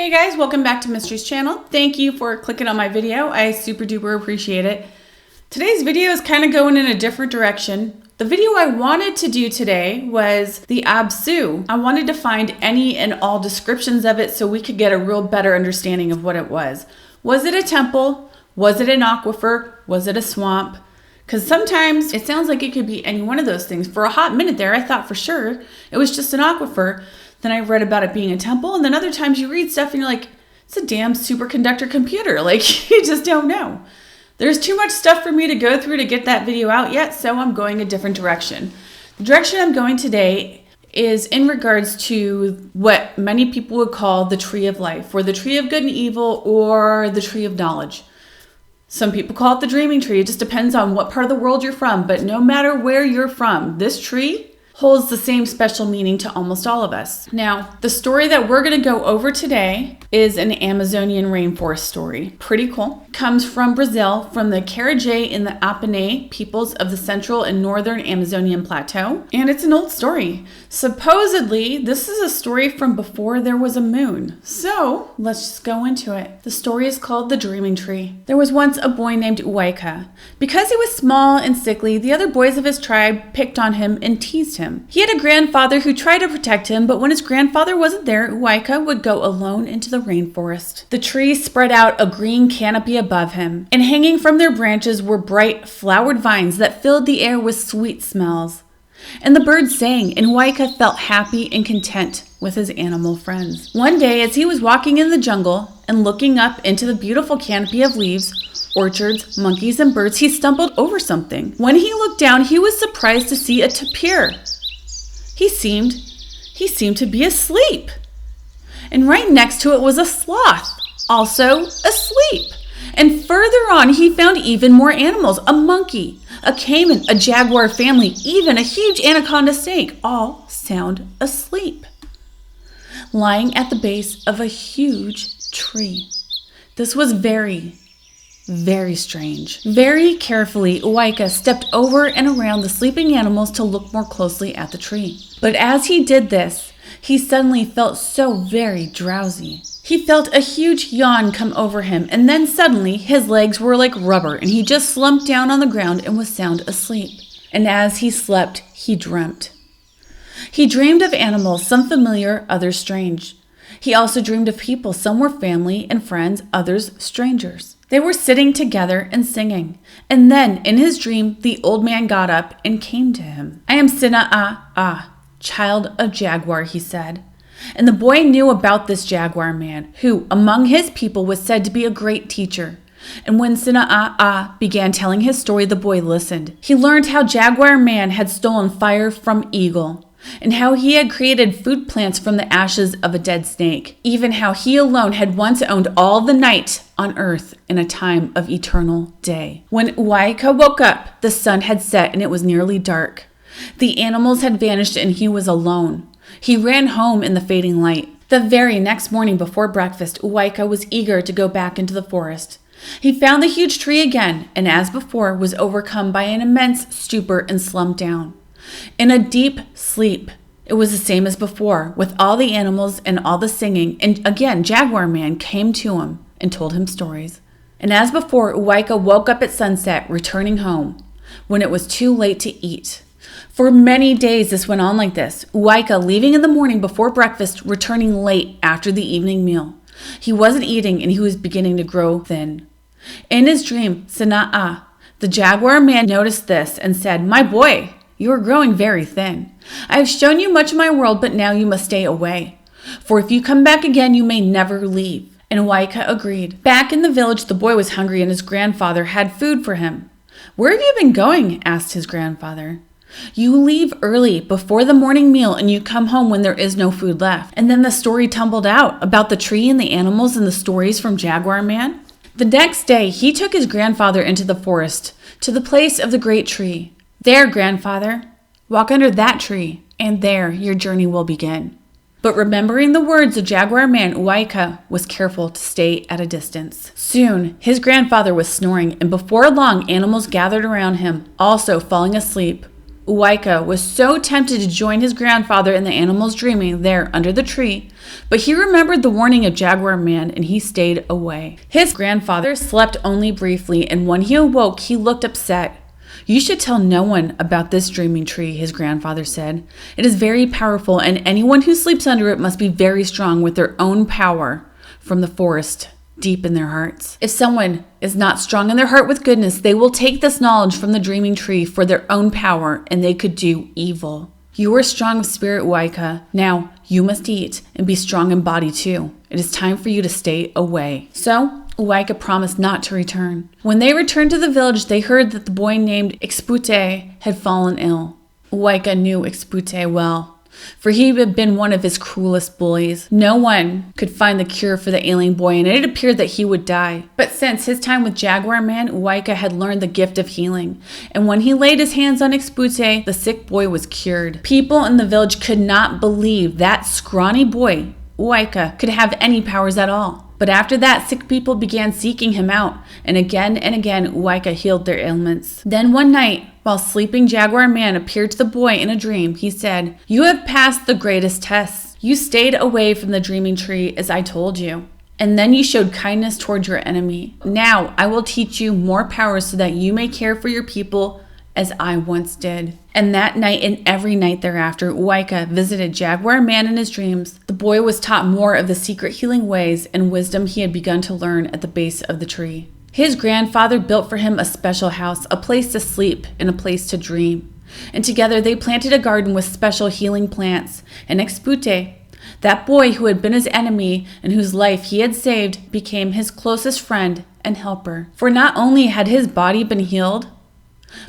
Hey guys, welcome back to Mysteries Channel. Thank you for clicking on my video. I super duper appreciate it. Today's video is kind of going in a different direction. The video I wanted to do today was the Absu. I wanted to find any and all descriptions of it so we could get a real better understanding of what it was. Was it a temple? Was it an aquifer? Was it a swamp? Because sometimes it sounds like it could be any one of those things. For a hot minute there, I thought for sure it was just an aquifer. Then I read about it being a temple, and then other times you read stuff and you're like, it's a damn superconductor computer. Like, you just don't know. There's too much stuff for me to go through to get that video out yet, so I'm going a different direction. The direction I'm going today is in regards to what many people would call the tree of life, or the tree of good and evil, or the tree of knowledge. Some people call it the dreaming tree. It just depends on what part of the world you're from, but no matter where you're from, this tree holds the same special meaning to almost all of us. Now, the story that we're going to go over today is an Amazonian rainforest story. Pretty cool. Comes from Brazil, from the Carajé in the Apennine peoples of the central and northern Amazonian plateau. And it's an old story. Supposedly, this is a story from before there was a moon. So, let's just go into it. The story is called The Dreaming Tree. There was once a boy named Uwaika. Because he was small and sickly, the other boys of his tribe picked on him and teased him. He had a grandfather who tried to protect him, but when his grandfather wasn't there, Uwaika would go alone into the rainforest. The trees spread out a green canopy above him, and hanging from their branches were bright, flowered vines that filled the air with sweet smells. And the birds sang, and Uwaika felt happy and content with his animal friends. One day, as he was walking in the jungle and looking up into the beautiful canopy of leaves, orchards, monkeys, and birds, he stumbled over something. When he looked down, he was surprised to see a tapir. He seemed to be asleep. And right next to it was a sloth, also asleep. And further on, he found even more animals, a monkey, a caiman, a jaguar family, even a huge anaconda snake, all sound asleep, lying at the base of a huge tree. This was very strange. Very carefully, Uwaika stepped over and around the sleeping animals to look more closely at the tree. But as he did this, he suddenly felt so very drowsy. He felt a huge yawn come over him, and then suddenly his legs were like rubber, and he just slumped down on the ground and was sound asleep. And as he slept, he dreamt. He dreamed of animals, some familiar, others strange. He also dreamed of people, some were family and friends, others strangers. They were sitting together and singing. And then, in his dream, the old man got up and came to him. I am Sina'a, child of Jaguar, he said. And the boy knew about this Jaguar man, who, among his people, was said to be a great teacher. And when Sina'a began telling his story, the boy listened. He learned how Jaguar man had stolen fire from Eagle, and how he had created food plants from the ashes of a dead snake, even how he alone had once owned all the night on earth in a time of eternal day. When Uwaika woke up, the sun had set and it was nearly dark. The animals had vanished and he was alone. He ran home in the fading light. The very next morning before breakfast, Uwaika was eager to go back into the forest. He found the huge tree again, and as before, was overcome by an immense stupor and slumped down in a deep sleep. It was the same as before, with all the animals and all the singing, and again Jaguar man came to him and told him stories. And as before, Uwaika woke up at sunset, returning home, when it was too late to eat. For many days this went on like this, Uwaika leaving in the morning before breakfast, returning late after the evening meal. He wasn't eating and he was beginning to grow thin. In his dream, Sina'a, the Jaguar man, noticed this and said, "My boy, you are growing very thin. I have shown you much of my world, but now you must stay away. For if you come back again, you may never leave." And Uwaika agreed. Back in the village, the boy was hungry and his grandfather had food for him. "Where have you been going?" asked his grandfather. "You leave early, before the morning meal, and you come home when there is no food left." And then the story tumbled out about the tree and the animals and the stories from Jaguar man. The next day, he took his grandfather into the forest, to the place of the great tree. "There, grandfather, walk under that tree, and there your journey will begin." But remembering the words of Jaguar man, Uwaika was careful to stay at a distance. Soon, his grandfather was snoring, and before long, animals gathered around him, also falling asleep. Uwaika was so tempted to join his grandfather in the animals dreaming there under the tree, but he remembered the warning of Jaguar Man and he stayed away. His grandfather slept only briefly, and when he awoke, he looked upset. "You should tell no one about this dreaming tree," his grandfather said. "It is very powerful, and anyone who sleeps under it must be very strong with their own power from the forest deep in their hearts. If someone is not strong in their heart with goodness, they will take this knowledge from the dreaming tree for their own power, and they could do evil. You are strong of spirit, Uwaika. Now you must eat and be strong in body too. It is time for you to stay away." So Uwaika promised not to return. When they returned to the village, they heard that the boy named Ekspute had fallen ill. Uwaika knew Ekspute well, for he had been one of his cruelest bullies. No one could find the cure for the ailing boy, and it appeared that he would die. But since his time with Jaguar Man, Uwaika had learned the gift of healing, and when he laid his hands on Ekspute, the sick boy was cured. People in the village could not believe that scrawny boy, Uwaika, could have any powers at all. But after that, sick people began seeking him out, and again Uwaika healed their ailments. Then one night, while sleeping, Jaguar Man appeared to the boy in a dream. He said, "You have passed the greatest tests. You stayed away from the dreaming tree as I told you. And then you showed kindness toward your enemy. Now I will teach you more powers so that you may care for your people as I once did." And that night and every night thereafter, Uwaika visited Jaguar Man in his dreams. The boy was taught more of the secret healing ways and wisdom he had begun to learn at the base of the tree. His grandfather built for him a special house, a place to sleep and a place to dream. And together they planted a garden with special healing plants. And Ekspute, that boy who had been his enemy and whose life he had saved, became his closest friend and helper. For not only had his body been healed,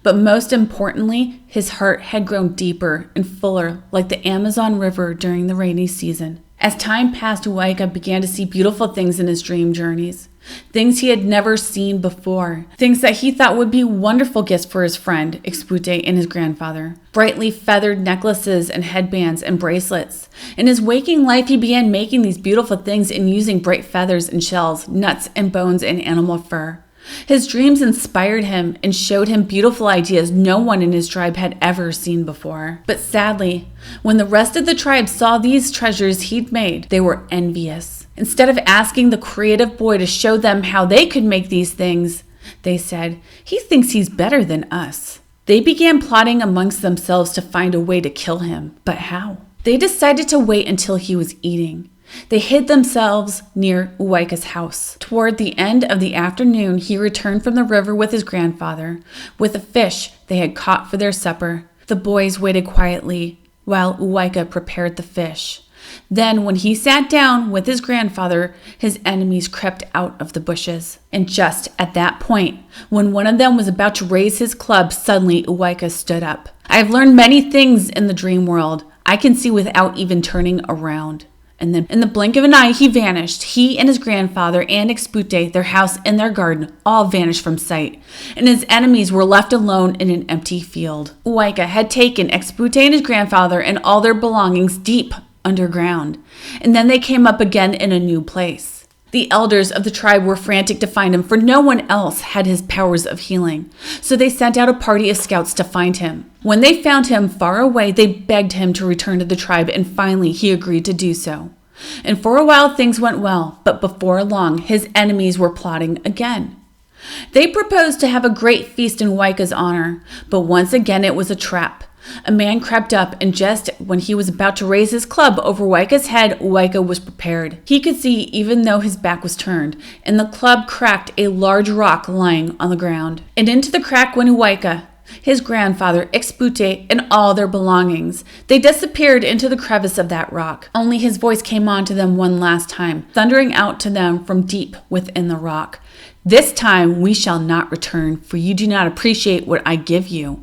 but most importantly, his heart had grown deeper and fuller like the Amazon River during the rainy season. As time passed, Uwaika began to see beautiful things in his dream journeys. Things he had never seen before. Things that he thought would be wonderful gifts for his friend, Ekspute, and his grandfather. Brightly feathered necklaces and headbands and bracelets. In his waking life, he began making these beautiful things and using bright feathers and shells, nuts and bones and animal fur. His dreams inspired him and showed him beautiful ideas no one in his tribe had ever seen before. But sadly, when the rest of the tribe saw these treasures he'd made, they were envious. Instead of asking the creative boy to show them how they could make these things, they said, "He thinks he's better than us." They began plotting amongst themselves to find a way to kill him. But how? They decided to wait until he was eating. They hid themselves near Uwaika's house. Toward the end of the afternoon, he returned from the river with his grandfather, with a fish they had caught for their supper. The boys waited quietly while Uwaika prepared the fish. Then, when he sat down with his grandfather, his enemies crept out of the bushes. And just at that point, when one of them was about to raise his club, suddenly Uwaika stood up. "I have learned many things in the dream world. I can see without even turning around." And then in the blink of an eye, he vanished. He and his grandfather and Ekspute, their house and their garden, all vanished from sight. And his enemies were left alone in an empty field. Uwaika had taken Ekspute and his grandfather and all their belongings deep underground. And then they came up again in a new place. The elders of the tribe were frantic to find him, for no one else had his powers of healing. So they sent out a party of scouts to find him. When they found him far away, they begged him to return to the tribe, and finally he agreed to do so. And for a while things went well, but before long his enemies were plotting again. They proposed to have a great feast in Uwaika's honor, but once again it was a trap. A man crept up, and just when he was about to raise his club over Uwaika's head, Uwaika was prepared. He could see even though his back was turned, and the club cracked a large rock lying on the ground. And into the crack went Uwaika, his grandfather, Ekspute, and all their belongings. They disappeared into the crevice of that rock. Only his voice came on to them one last time, thundering out to them from deep within the rock. "This time we shall not return, for you do not appreciate what I give you."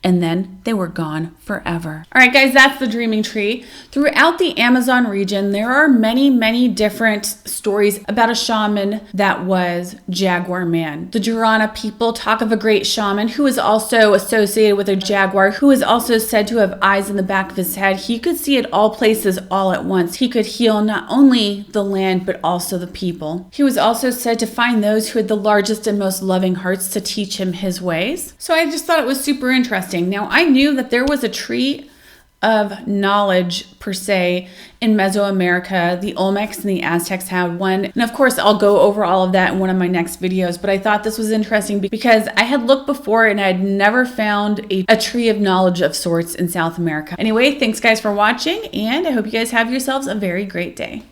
And then they were gone forever. All right, guys, that's the dreaming tree. Throughout the Amazon region, there are many, many different stories about a shaman that was Jaguar Man. The Jurana people talk of a great shaman who is also associated with a jaguar, who is also said to have eyes in the back of his head. He could see at all places all at once. He could heal not only the land, but also the people. He was also said to find those who had the largest and most loving hearts to teach him his ways. So I just thought it was super interesting interesting. Now, I knew that there was a tree of knowledge per se in Mesoamerica. The Olmecs and the Aztecs had one. And of course, I'll go over all of that in one of my next videos. But I thought this was interesting because I had looked before and I had never found a tree of knowledge of sorts in South America. Anyway, thanks guys for watching, and I hope you guys have yourselves a very great day.